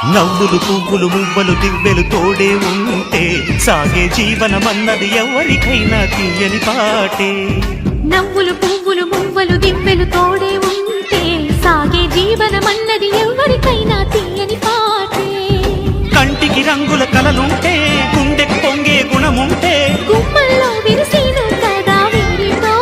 నవ్వులు పువ్వులు మువ్వలు దివ్వెలు తోడే ఉంటే సాగే జీవనమన్నది ఎవరికైనా తీయని పాటే. నవ్వులు పువ్వులు మువ్వలు దివ్వెలు తోడే ఉంటే సాగే జీవనమన్నది ఎవరికైనా తీయని పాటే. కంటికి రంగుల కలలుంటే గుండెకు పొంగే గుణముంటే గుమ్మల్లో విరిసేను కదా వీరితో.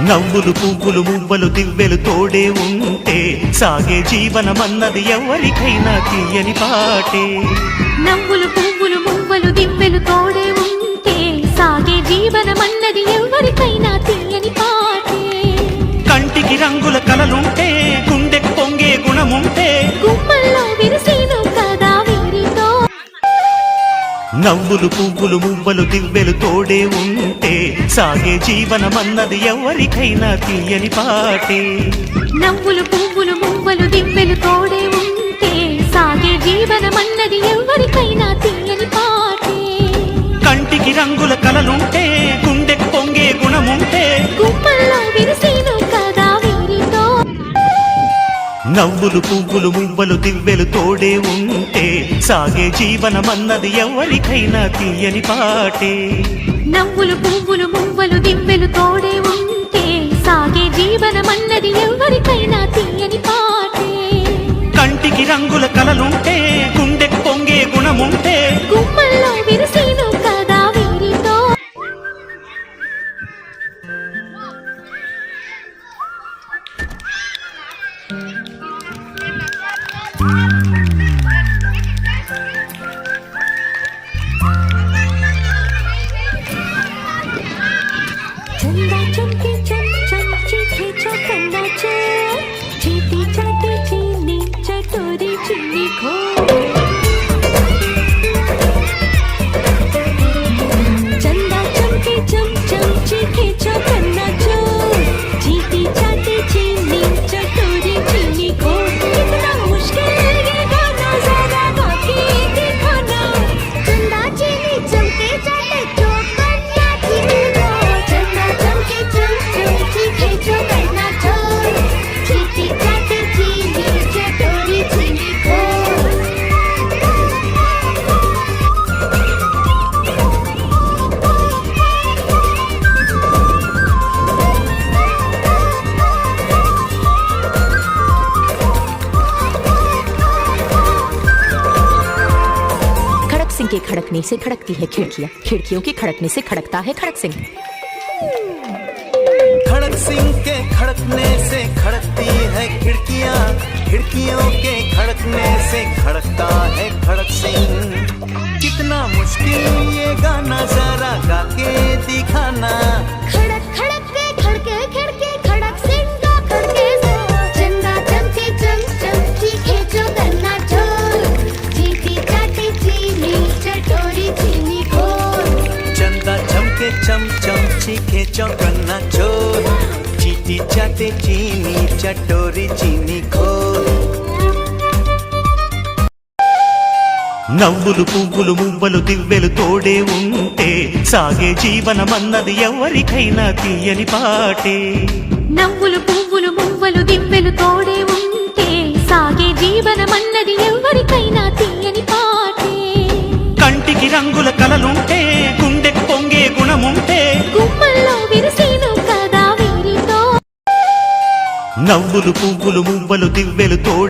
నవ్వులు పువ్వులు మువ్వలు దివ్వెలు తోడే ఉంటే సాగే జీవనమన్నది ఎవరికైనా తీయని పాటే. నవ్వులు పువ్వులు మువ్వలు దివ్వెలు తోడే ఉంటే సాగే జీవనమన్నది ఎవరికైనా తీయని పాటే. కంటికి రంగుల కలలుంటే గుండెకు పొంగే గుణముంటే గుమ్మల్లో విరిసేను కదా వీరితో. నవ్వులు పువ్వులు మువ్వలు దివ్వెలు తోడే ఉంటే సాగే జీవనమన్నది ఎవరికైనా తీయని పాటే. నవ్వులు పువ్వులు మువ్వలు దివ్వెలు తోడే ఉంటే సాగే జీవనమన్నది ఎవరికైనా తీయని పాటే. కంటికి రంగుల కలలుంటే గుండెకు పొంగే గుణముంటే గుమ్మల్లో విరిసేను కదా వీరితో. నవ్వులు పువ్వులు మువ్వలు దివ్వెలు తోడే ఉంటే సాగే జీవనమన్నది ఎవరికైనా తీయని పాటే. నవ్వులు పువ్వులు మువ్వలు దివ్వెలు తోడే ఉంటే సాగే జీవనమన్నది ఎవరికైనా తీయని పాటే. కంటికి రంగుల కలలుంటే గుండెకు పొంగే గుణముంటే గుమ్మల్లో విరిసేను కదా వీరితో. चंदा चमके चम चम चीखे चौकन्ना चोर चीटी चाटे चीनी चटोरी चीनी खो. चंदा चमके चम चम चीखे चौकन्ना चोर चीटी चाटे चीनी चटोरी चीनी खो. कितना मुश्किल ये गाना जरा गा के देखो ना. चंदा चीनी चमके चाटे चौकन्ना चीनी खो. चंदा चमके चम चम चीखे चौकन्ना चोर चीटी चाटे चीनी चटोरी चीनी खो. खड़क सिंह के खड़कने से खड़कती है खिड़कियां, खिड़कियों के खड़कने से खड़कता है खड़क सिंह. खड़क सिंह के खड़कने से खड़कती है खिड़कियां, खिड़कियों के खड़कने से खड़कता है खड़क सिंह. कितना मुश्किल ये गाना जरा गा के दिखाना. खड़क खड़क के खड़के खिड़के खड़क सिंह का खड़के से. चंदा चमके चम चम चीखे चौकन्ना चोर चीटी चाटे चीनी चटोरी चीनी खोर. चंदा चमके चम चम चीखे चौकन्ना चोर चीटी चाटे चीनी चटोरी चीनी खोर. నవ్వులు పువ్వులు మువ్వలు దివ్వెలు తోడే ఉంటే సాగే జీవనమన్నది ఎవరికైనా తీయని పాటే. నవ్వులు పువ్వులు మువ్వలు దివ్వెలు తోడే ఉంటే సాగే జీవనమన్నది ఎవరికైనా తీయని పాటే. కంటికి రంగుల కలలుంటే గుండెకు పొంగే గుణముంటే గుమ్మల్లో విరిసేను కదా వీరితో. నవ్వులు పువ్వులు మువ్వలు దివ్వెలు తోడే